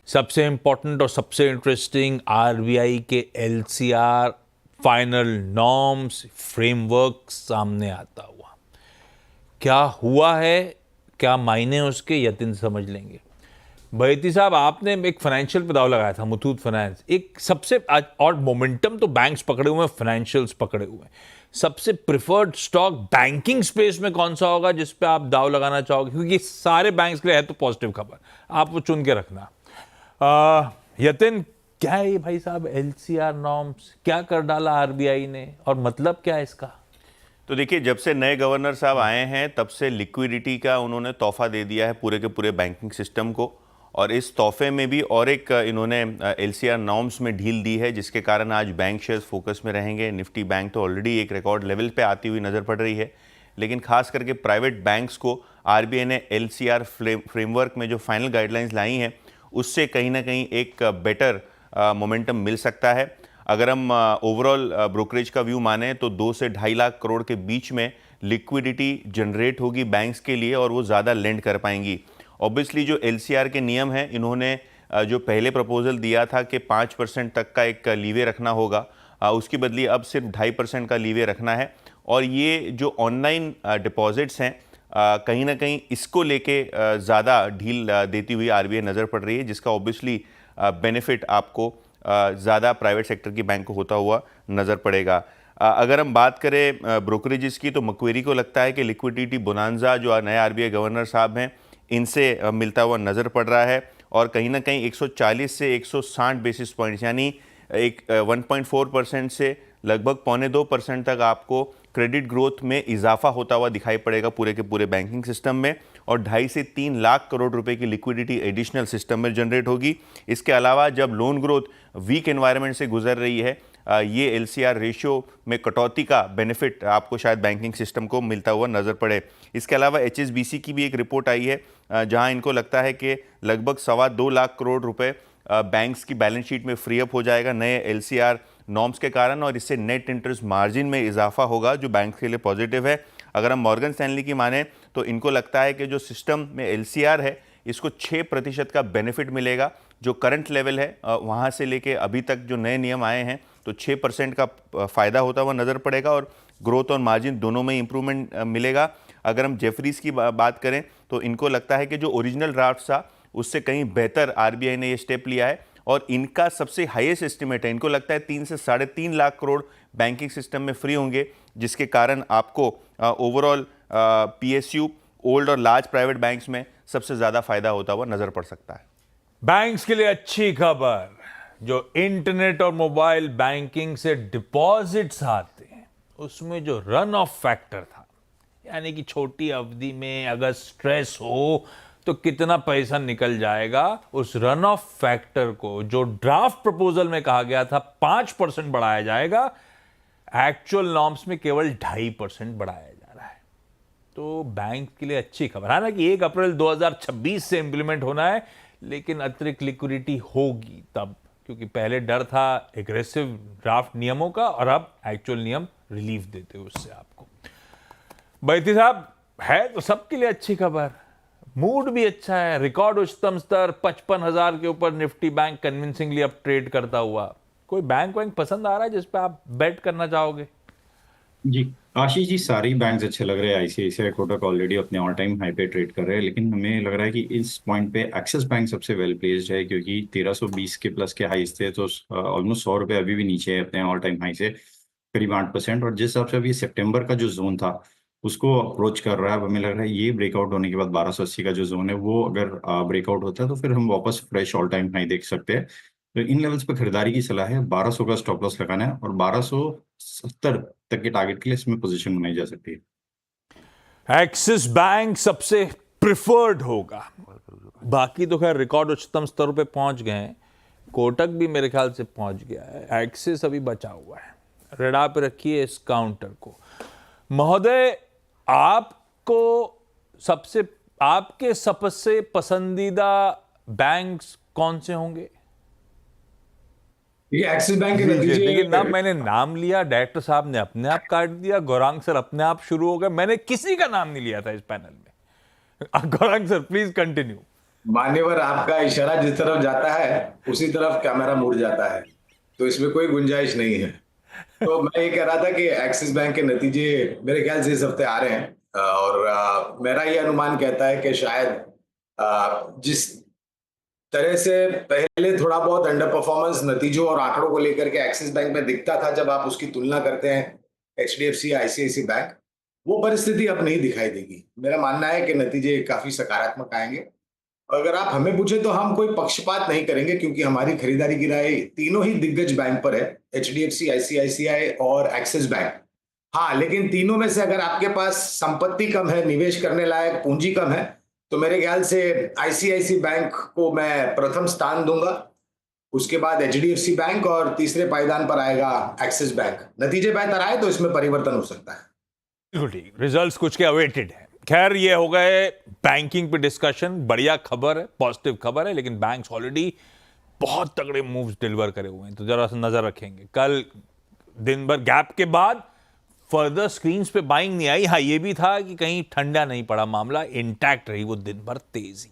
सबसे इंपॉर्टेंट और सबसे इंटरेस्टिंग आरबीआई के एलसीआर फाइनल नॉर्म्स फ्रेमवर्क सामने आता हुआ। क्या हुआ है, क्या मायने उसके, यतिन समझ लेंगे। बैती साहब, आपने एक फाइनेंशियल पे दाव लगाया था, मुथूट फाइनेंस एक सबसे और मोमेंटम तो बैंक्स पकड़े हुए हैं, फाइनेंशियल्स पकड़े हुए हैं। सबसे प्रिफर्ड स्टॉक बैंकिंग स्पेस में कौन सा होगा जिस पे आप दाव लगाना चाहोगे? क्योंकि सारे बैंक्स के लिए है तो पॉजिटिव खबर, आप वो चुन के रखना। यतिन, क्या है ये भाई साहब एलसीआर नॉर्म्स? क्या कर डाला आरबीआई ने और मतलब क्या है इसका? तो देखिए, जब से नए गवर्नर साहब आए हैं तब से लिक्विडिटी का उन्होंने तोहफा दे दिया है पूरे के पूरे बैंकिंग सिस्टम को। और इस तोहफे में भी और एक इन्होंने एलसीआर नॉर्म्स में ढील दी है, जिसके कारण आज बैंक शेयर्स फोकस में रहेंगे। निफ्टी बैंक तो ऑलरेडी एक रिकॉर्ड लेवल पे आती हुई नज़र पड़ रही है, लेकिन खास करके प्राइवेट बैंक्स को आरबीआई ने एलसीआर फ्रेमवर्क में जो फाइनल गाइडलाइंस लाई हैं उससे कहीं ना कहीं एक बेटर मोमेंटम मिल सकता है। अगर हम ओवरऑल ब्रोकरेज का व्यू माने तो 2 से 2.5 लाख करोड़ के बीच में लिक्विडिटी जनरेट होगी बैंक्स के लिए और वो ज़्यादा लेंड कर पाएंगी। ऑब्वियसली जो एलसीआर के नियम हैं, इन्होंने जो पहले प्रपोजल दिया था कि 5% तक का एक लीवे रखना होगा, उसकी बदली अब सिर्फ 2.5% का लीवे रखना है। और ये जो ऑनलाइन डिपॉजिट्स हैं, कहीं ना कहीं इसको लेके ज़्यादा ढील देती हुई आरबीआई नज़र पड़ रही है, जिसका ऑब्वियसली बेनिफिट आपको ज़्यादा प्राइवेट सेक्टर की बैंक को होता हुआ नज़र पड़ेगा। अगर हम बात करें ब्रोकरेजेस की, तो मक्वेरी को लगता है कि लिक्विडिटी बोनांजा जो नए आरबीआई गवर्नर साहब हैं इनसे मिलता हुआ नज़र पड़ रहा है। और कहीं ना कहीं 140 से 160 बेसिस पॉइंट्स, यानी एक 1.4% से लगभग 0.25% तक आपको क्रेडिट ग्रोथ में इजाफा होता हुआ दिखाई पड़ेगा पूरे के पूरे बैंकिंग सिस्टम में। और 2.5 से 3 लाख करोड़ रुपए की लिक्विडिटी एडिशनल सिस्टम में जनरेट होगी। इसके अलावा जब लोन ग्रोथ वीक एनवायरनमेंट से गुजर रही है, ये एलसीआर रेशियो में कटौती का बेनिफिट आपको शायद बैंकिंग सिस्टम को मिलता हुआ नजर पड़े। इसके अलावा एचएसबीसी की भी एक रिपोर्ट आई है, जहां इनको लगता है कि लगभग 2.25 लाख करोड़ रुपए बैंक्स की बैलेंस शीट में फ्री अप हो जाएगा नए एलसीआर नॉर्म्स के कारण, और इससे नेट इंटरेस्ट मार्जिन में इजाफा होगा जो बैंक के लिए पॉजिटिव है। अगर हम मॉर्गन स्टैनली की माने तो इनको लगता है कि जो सिस्टम में एलसीआर है इसको 6% का बेनिफिट मिलेगा। जो करंट लेवल है वहाँ से लेके अभी तक जो नए नियम आए हैं तो 6% का फ़ायदा होता हुआ नज़र पड़ेगा और ग्रोथ और मार्जिन दोनों में इंप्रूवमेंट मिलेगा। अगर हम जेफरीज की बात करें तो इनको लगता है कि जो ओरिजिनल ड्राफ्ट था उससे कहीं बेहतर आरबीआई ने ये स्टेप लिया है, और इनका सबसे हाईएस्ट एस्टिमेट है, इनको लगता है 3 से 3.5 लाख करोड़ बैंकिंग सिस्टम में फ्री होंगे, जिसके कारण आपको ओवरऑल पीएसयू, ओल्ड और लार्ज प्राइवेट बैंक्स में सबसे ज़्यादा फायदा होता हुआ नज़र पड़ सकता है। बैंक्स के लिए अच्छी खबर, जो इंटरनेट और मोबाइल बैंकिंग से डिपॉजिट्स आते हैं उसमें जो रन ऑफ फैक्टर था, यानी कि छोटी अवधि में अगर स्ट्रेस हो तो कितना पैसा निकल जाएगा, उस रन ऑफ फैक्टर को जो ड्राफ्ट प्रपोजल में कहा गया था 5% बढ़ाया जाएगा, एक्चुअल नॉर्म्स में केवल 2.5% बढ़ाया जा रहा है। तो बैंक के लिए अच्छी खबर। हालांकि 1 अप्रैल 2026 से इंप्लीमेंट होना है, लेकिन अतिरिक्त लिक्विडिटी होगी तब, क्योंकि पहले डर था एग्रेसिव ड्राफ्ट नियमों का और अब एक्चुअल नियम रिलीफ देते हैं उससे आपको। बैती साहब, है तो सबके लिए अच्छी खबर, मूड भी अच्छा है, रिकॉर्ड उच्चतम स्तर 55,000 के ऊपर निफ्टी बैंक कन्विंसिंगली अब ट्रेड करता हुआ। कोई बैंक वैंक पसंद आ रहा है जिस पे आप बेट करना चाहोगे? जी, आशीष जी, सारे ही बैंक्स अच्छे लग रहे हैं। आईसीआईसीआई, कोटक ऑलरेडी अपने ऑल टाइम हाई पे ट्रेड कर रहे हैं, लेकिन हमें लग रहा है कि इस पॉइंट पे एक्सिस बैंक सबसे वेल प्लेस्ड है, क्योंकि 1320 के प्लस के हाईस थे, तो ऑलमोस्ट 100 रुपये अभी भी नीचे है अपने ऑल टाइम हाई से करीब 8%। और जिस हिसाब से अभी सितंबर का जो जोन था उसको अप्रोच कर रहा है, अब हमें लग रहा है ये ब्रेकआउट होने के बाद 1280 का जो जोन है वो अगर ब्रेकआउट होता है तो फिर हम वापस फ्रेश ऑल टाइम हाई देख सकते हैं। तो इन लेवल्स पे खरीदारी की सलाह है। 1200 का स्टॉप लॉस लगाना है और 1270 तक के टारगेट के लिए इसमें पोजीशन बनाई जा सकती है। एक्सिस बैंक सबसे प्रिफर्ड होगा, बाकी तो खैर रिकॉर्ड उच्चतम स्तर पे पहुंच गए हैं। कोटक भी मेरे ख्याल से पहुंच गया है, एक्सिस अभी बचा हुआ है। रेडा पे रखिए इस काउंटर को। महोदय, आपको आपके सबसे पसंदीदा बैंक्स कौन से होंगे? ये एक्सिस बैंक के नतीजे। देखिए, नाम मैंने नाम लिया, डायरेक्टर साहब ने अपने आप काट दिया, गौरांग सर अपने आप शुरू हो गए, मैंने किसी का नाम नहीं लिया था इस पैनल में। Gaurang sir please continue. मान्यवर आपका इशारा जिस तरफ जाता है उसी तरफ कैमरा मुड़ जाता है, तो इसमें कोई गुंजाइश नहीं है। तो मैं ये कह रहा था कि एक्सिस बैंक के नतीजे मेरे ख्याल से इस हफ्ते आ रहे हैं, और मेरा ये अनुमान कहता है कि शायद जिस तरह से पहले थोड़ा बहुत अंडर परफॉर्मेंस नतीजों और आंकड़ों को लेकर के एक्सिस बैंक में दिखता था जब आप उसकी तुलना करते हैं एचडीएफसी आईसीआईसी बैंक, वो परिस्थिति अब नहीं दिखाई देगी। मेरा मानना है कि नतीजे काफी सकारात्मक आएंगे। अगर आप हमें पूछे तो हम कोई पक्षपात नहीं करेंगे, क्योंकि हमारी खरीदारी की राय तीनों ही दिग्गज बैंक पर है, एचडीएफसी आईसीआईसीआई और एक्सिस बैंक। हाँ, लेकिन तीनों में से अगर आपके पास संपत्ति कम है, निवेश करने लायक पूंजी कम है, तो मेरे ख्याल से आईसीआईसी बैंक को मैं प्रथम स्थान दूंगा, उसके बाद एचडीएफसी बैंक और तीसरे पायदान पर आएगा एक्सिस बैंक। नतीजे बेहतर आए तो इसमें परिवर्तन हो सकता है। बिल्कुल ठीक, रिजल्ट्स कुछ के अवेटेड है। खैर, ये हो गए बैंकिंग पे डिस्कशन। बढ़िया खबर है, पॉजिटिव खबर है, लेकिन बैंक्स ऑलरेडी बहुत तगड़े मूव्स डिलीवर करे हुए हैं, तो जरा सा नजर रखेंगे। कल दिन भर गैप के बाद फर्दर स्क्रीन्स पे बाइंग नहीं आई। हाँ, ये भी था कि कहीं ठंडा नहीं पड़ा मामला, इंटैक्ट रही वो दिन भर तेजी।